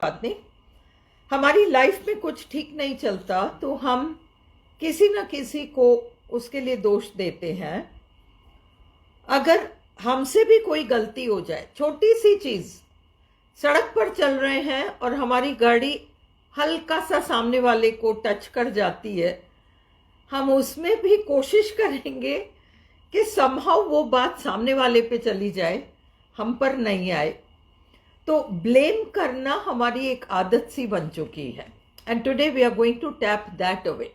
बात नहीं, हमारी लाइफ में कुछ ठीक नहीं चलता तो हम किसी न किसी को उसके लिए दोष देते हैं। अगर हमसे भी कोई गलती हो जाए, छोटी सी चीज, सड़क पर चल रहे हैं और हमारी गाड़ी हल्का सा सामने वाले को टच कर जाती है, हम उसमें भी कोशिश करेंगे कि समहाउ वो बात सामने वाले पे चली जाए, हम पर नहीं आए। तो ब्लेम करना हमारी एक आदत सी बन चुकी है, and today we are going to tap that away.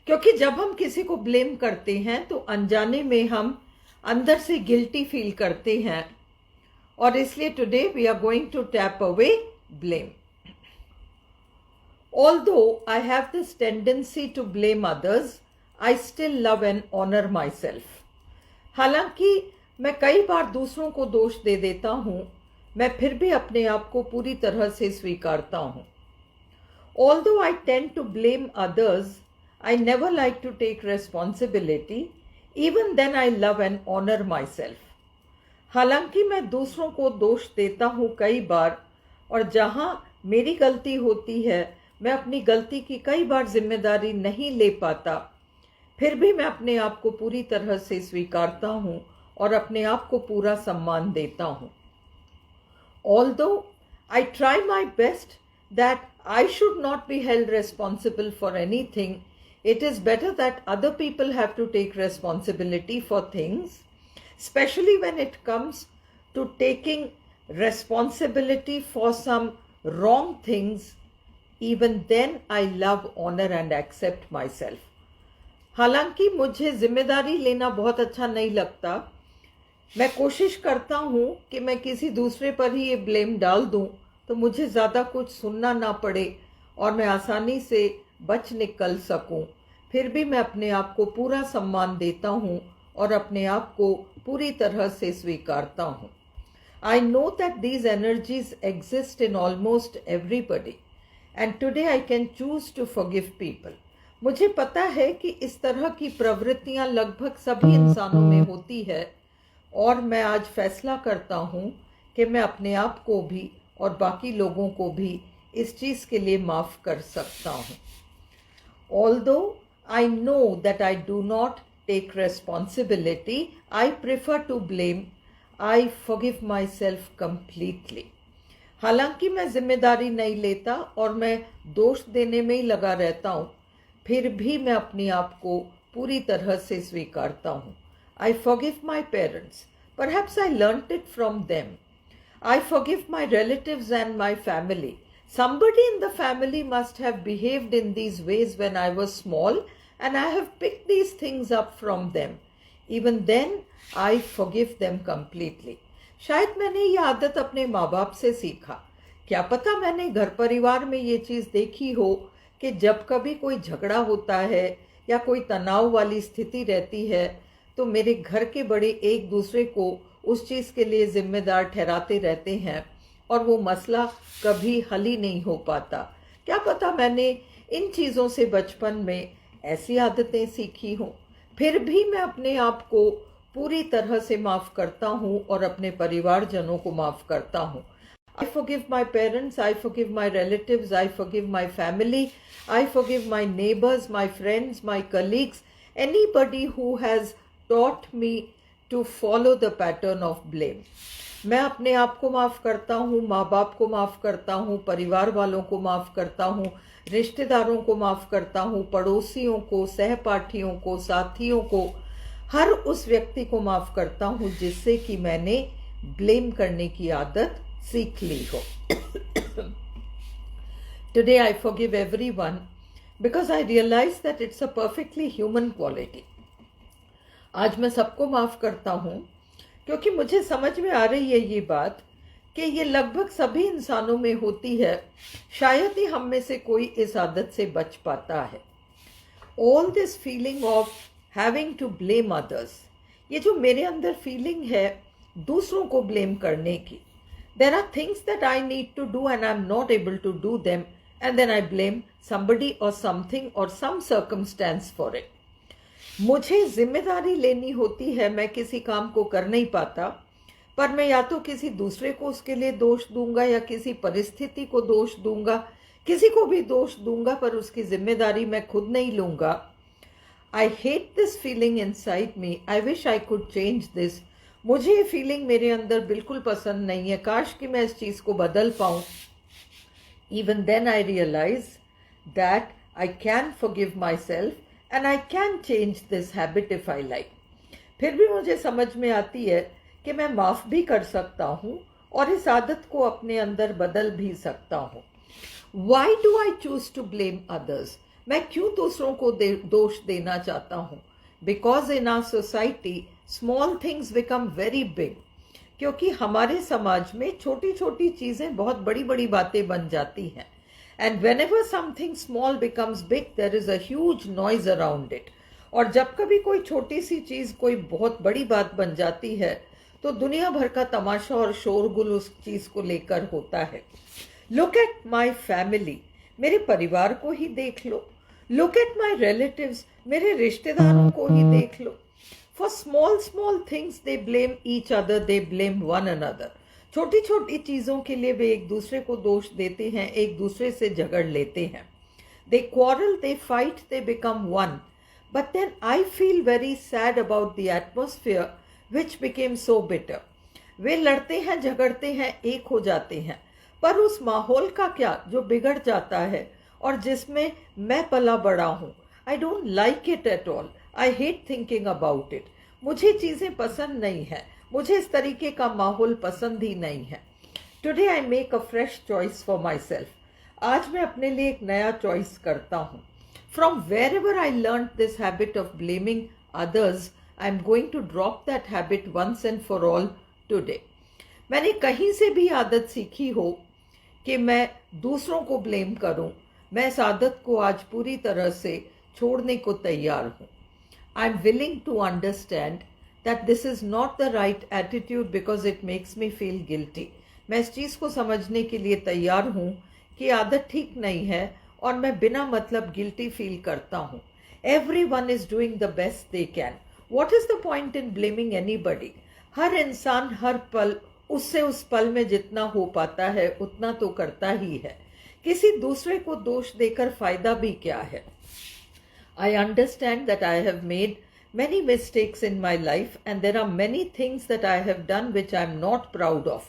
क्योंकि जब हम किसी को ब्लेम करते हैं तो अनजाने में हम अंदर से गिल्टी फील करते हैं, और इसलिए today we are going to tap away blame. Although I have this tendency to blame others, I still love and honor myself. हालांकि मैं कई बार दूसरों को दोष दे देता हूं, मैं फिर भी अपने आप को पूरी तरह से स्वीकारता हूं। Although I tend to blame others, I never like to take responsibility. Even then I love and honor myself. हालांकि मैं दूसरों को दोष देता हूं कई बार, और जहां मेरी गलती होती है मैं अपनी गलती की कई बार जिम्मेदारी नहीं ले पाता, फिर भी मैं अपने आप को पूरी तरह से स्वीकारता हूं और अपने आप को पूरा सम्मान देता हूं। Although I try my best that I should not be held responsible for anything, it is better that other people have to take responsibility for things, especially when it comes to taking responsibility for some wrong things. Even then I love, honor and accept myself. हालांकि मुझे जिम्मेदारी लेना बहुत अच्छा नहीं लगता, मैं कोशिश करता हूँ कि मैं किसी दूसरे पर ही ये ब्लेम डाल दूँ तो मुझे ज़्यादा कुछ सुनना ना पड़े और मैं आसानी से बच निकल सकूँ। फिर भी मैं अपने आप को पूरा सम्मान देता हूँ और अपने आप को पूरी तरह से स्वीकारता हूँ। I know that these energies exist in almost everybody. And today I can choose to forgive people. मुझे पता है कि इस तरह की प्रवृत्तियां लगभग सभी इंसानों में होती है, और मैं आज फैसला करता हूँ कि मैं अपने आप को भी और बाकी लोगों को भी इस चीज़ के लिए माफ़ कर सकता हूँ। Although I know that I do not take responsibility, I prefer to blame. I forgive myself completely. हालांकि मैं जिम्मेदारी नहीं लेता और मैं दोष देने में ही लगा रहता हूँ, फिर भी मैं अपने आप को पूरी तरह से स्वीकारता हूँ। I forgive my parents. Perhaps I learnt it from them. I forgive my relatives and my family. Somebody in the family must have behaved in these ways when I was small, and I have picked these things up from them. Even then, I forgive them completely. शायद मैंने ये आदत अपने माँ बाप से सीखा। क्या पता मैंने घर परिवार में ये चीज़ देखी हो कि जब कभी कोई झगड़ा होता है या कोई तनाव वाली स्थिति रहती है तो मेरे घर के बड़े एक दूसरे को उस चीज़ के लिए जिम्मेदार ठहराते रहते हैं और वो मसला कभी हल ही नहीं हो पाता। क्या पता मैंने इन चीज़ों से बचपन में ऐसी आदतें सीखी हों। फिर भी मैं अपने आप को पूरी तरह से माफ़ करता हूँ और अपने परिवारजनों को माफ़ करता हूँ। I forgive my parents, I forgive my relatives, I forgive my family, I forgive my neighbors, my friends, my colleagues, anybody who has taught me to follow the pattern of blame. मैं अपने आप को माफ़ करता हूँ, माँ बाप को माफ़ करता हूँ, परिवार वालों को माफ़ करता हूँ, रिश्तेदारों को माफ़ करता हूँ, पड़ोसियों को, सहपाठियों को, साथियों को, हर उस व्यक्ति को माफ़ करता हूँ जिससे कि मैंने ब्लेम करने की आदत सीख ली हो। Today I forgive everyone because I realize that it's a perfectly human quality. आज मैं सबको माफ़ करता हूँ क्योंकि मुझे समझ में आ रही है ये बात कि ये लगभग सभी इंसानों में होती है, शायद ही हम में से कोई इस आदत से बच पाता है। All this feeling of having to blame others, ये जो मेरे अंदर फीलिंग है दूसरों को ब्लेम करने की, there are things that I need to do and I'm not able to do them, and then I blame somebody or something or some circumstance for it. मुझे जिम्मेदारी लेनी होती है, मैं किसी काम को कर नहीं पाता, पर मैं या तो किसी दूसरे को उसके लिए दोष दूंगा या किसी परिस्थिति को दोष दूंगा, किसी को भी दोष दूंगा पर उसकी जिम्मेदारी मैं खुद नहीं लूंगा। I hate this feeling inside me, I wish I could change this. मुझे ये फीलिंग मेरे अंदर बिल्कुल पसंद नहीं है, काश कि मैं इस चीज़ को बदल पाऊँ। Even then I realize that I can forgive myself and I can change this habit if I like. फिर भी मुझे समझ में आती है कि मैं माफ़ भी कर सकता हूँ और इस आदत को अपने अंदर बदल भी सकता हूँ। Why do I choose to blame others? मैं क्यों दूसरों को दोष देना चाहता हूँ? Because in our society, small things become very big. क्योंकि हमारे समाज में छोटी छोटी चीज़ें बहुत बड़ी बड़ी बातें बन जाती हैं। And whenever something small becomes big there is a huge noise around it. और जब कभी कोई छोटी सी चीज़ कोई बहुत बड़ी बात बन जाती है तो दुनिया भर का तमाशा और शोरगुल उस चीज़ को लेकर होता है। लुक एट माई फैमिली, मेरे परिवार को ही देख लो। लुक एट माई रिलेटिव्स, मेरे रिश्तेदारों को ही देख लो। For small things they blame each other, they blame one another. छोटी छोटी चीज़ों के लिए वे एक दूसरे को दोष देते हैं, एक दूसरे से झगड़ लेते हैं। They quarrel, they fight, they become one. But then I feel very sad about the atmosphere which became so bitter. वे लड़ते हैं, झगड़ते हैं, एक हो जाते हैं, पर उस माहौल का क्या जो बिगड़ जाता है और जिसमें मैं पला बड़ा हूँ। I don't like it at all. I hate thinking about it. मुझे चीज़ें पसंद नहीं है, मुझे इस तरीके का माहौल पसंद ही नहीं है। Today I make a fresh choice for myself. आज मैं अपने लिए एक नया चॉइस करता हूँ। From wherever I learned this habit of blaming others, I am going to drop that habit once and for all today. मैंने कहीं से भी आदत सीखी हो कि मैं दूसरों को ब्लेम करूँ, मैं इस आदत को आज पूरी तरह से छोड़ने को तैयार हूँ। I am willing to understand that this is not the right attitude because it makes me feel guilty. मैं इस चीज़ को समझने के लिए तैयार हूँ कि आदत ठीक नहीं है और मैं बिना मतलब गिल्टी फील करता हूँ। Everyone is doing the best they can. What is the point in blaming anybody? हर इंसान हर पल उससे उस पल में जितना हो पाता है उतना तो करता ही है। किसी दूसरे को दोष देकर फायदा भी क्या है? I understand that I have made many mistakes in my life and there are many things that I have done which I am not proud of.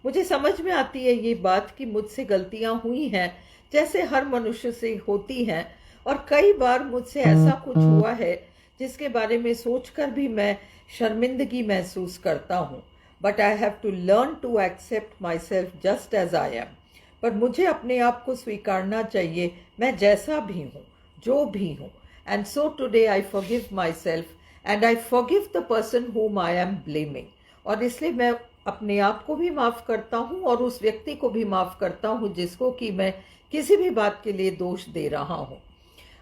मुझे समझ में आती है ये बात कि मुझसे गलतियां हुई हैं जैसे हर मनुष्य से होती हैं, और कई बार मुझसे ऐसा कुछ हुआ है जिसके बारे में सोचकर भी मैं शर्मिंदगी महसूस करता हूँ। But I have to learn to accept myself just as I am. पर मुझे अपने आप को स्वीकारना चाहिए, मैं जैसा भी हूँ, जो भी हूँ। And so today I forgive myself and I forgive the person whom I am blaming. और इसलिए मैं अपने आप को भी माफ़ करता हूँ और उस व्यक्ति को भी माफ़ करता हूँ जिसको कि मैं किसी भी बात के लिए दोष दे रहा हूँ।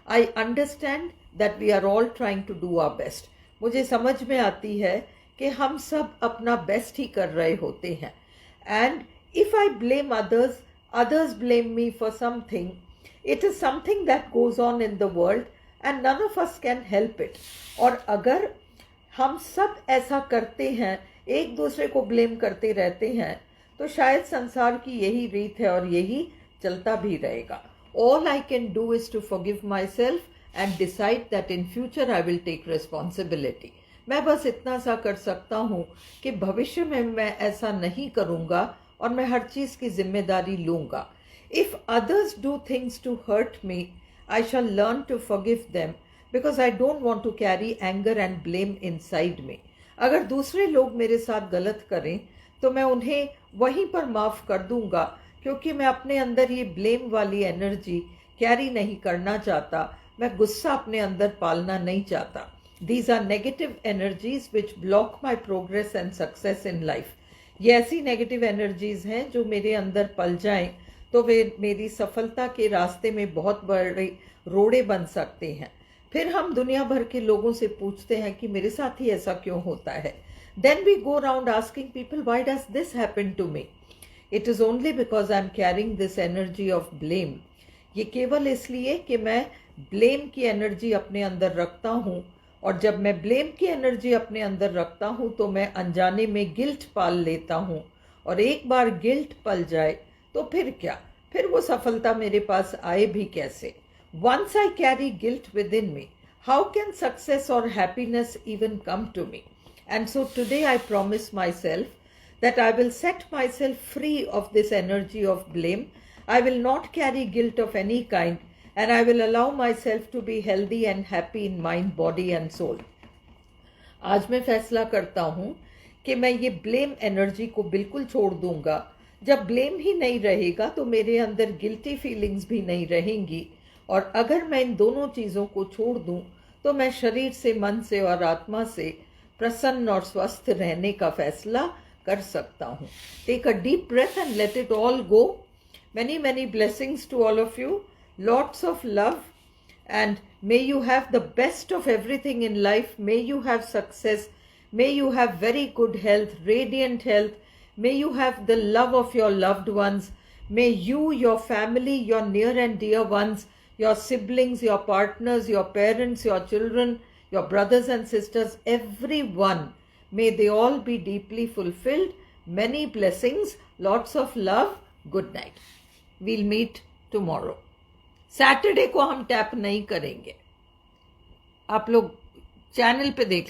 I understand that we are all trying to do our best. मुझे समझ में आती है कि हम सब अपना बेस्ट ही कर रहे होते हैं। And if I blame others, others blame me for something. It is something that goes on in the world and none of us can help it. और अगर हम सब ऐसा करते हैं, एक दूसरे को ब्लेम करते रहते हैं, तो शायद संसार की यही रीत है और यही चलता भी रहेगा। All I can do is to forgive myself and decide that in future I will take responsibility. मैं बस इतना सा कर सकता हूँ कि भविष्य में मैं ऐसा नहीं करूँगा और मैं हर चीज़ की जिम्मेदारी लूँगा। If others do things to hurt me, I shall learn to forgive them because I don't want to carry anger and blame inside me. अगर दूसरे लोग मेरे साथ गलत करें तो मैं उन्हें वहीं पर माफ़ कर दूँगा, क्योंकि मैं अपने अंदर ये ब्लेम वाली एनर्जी कैरी नहीं करना चाहता, मैं गुस्सा अपने अंदर पालना नहीं चाहता। These are negative energies which block my progress and success in life. ये ऐसी नेगेटिव एनर्जीज हैं जो मेरे अंदर पल जाएं तो वे मेरी सफलता के रास्ते में बहुत बड़े रोड़े बन सकते हैं। फिर हम दुनिया भर के लोगों से पूछते हैं कि मेरे साथ ही ऐसा क्यों होता है। Then we go around asking people, why does this happen to me? It is only because I am carrying this energy of blame. ये केवल इसलिए कि मैं ब्लेम की एनर्जी अपने अंदर रखता हूँ और जब मैं ब्लेम की एनर्जी अपने अंदर रखता हूँ तो मैं अनजाने में गिल्ट पाल लेता हूँ, और एक बार गिल्ट पल जाए तो फिर क्या, फिर वो सफलता मेरे पास आए भी कैसे। Once I carry guilt within me, how can success और happiness even come to me. And so today I promise myself that I will set myself free of this energy of blame. I will not carry guilt of any kind, and I will allow myself to be healthy and happy in mind, body and soul. आज मैं फैसला करता हूँ कि मैं ये blame energy को बिल्कुल छोड़ दूंगा। जब ब्लेम ही नहीं रहेगा तो मेरे अंदर गिल्टी फीलिंग्स भी नहीं रहेंगी, और अगर मैं इन दोनों चीज़ों को छोड़ दूं तो मैं शरीर से, मन से और आत्मा से प्रसन्न और स्वस्थ रहने का फैसला कर सकता हूँ। Take a deep breath and let it all go. Many, many blessings to all of you. Lots of love. And may you have the best of everything in life. May you have success. May you have very good health, radiant health. May you have the love of your loved ones. May you, your family, your near and dear ones, your siblings, your partners, your parents, your children, your brothers and sisters, everyone, may they all be deeply fulfilled. Many blessings, lots of love. Good night. We'll meet tomorrow. Saturday को हम tap नहीं करेंगे, आप लोग channel पे देख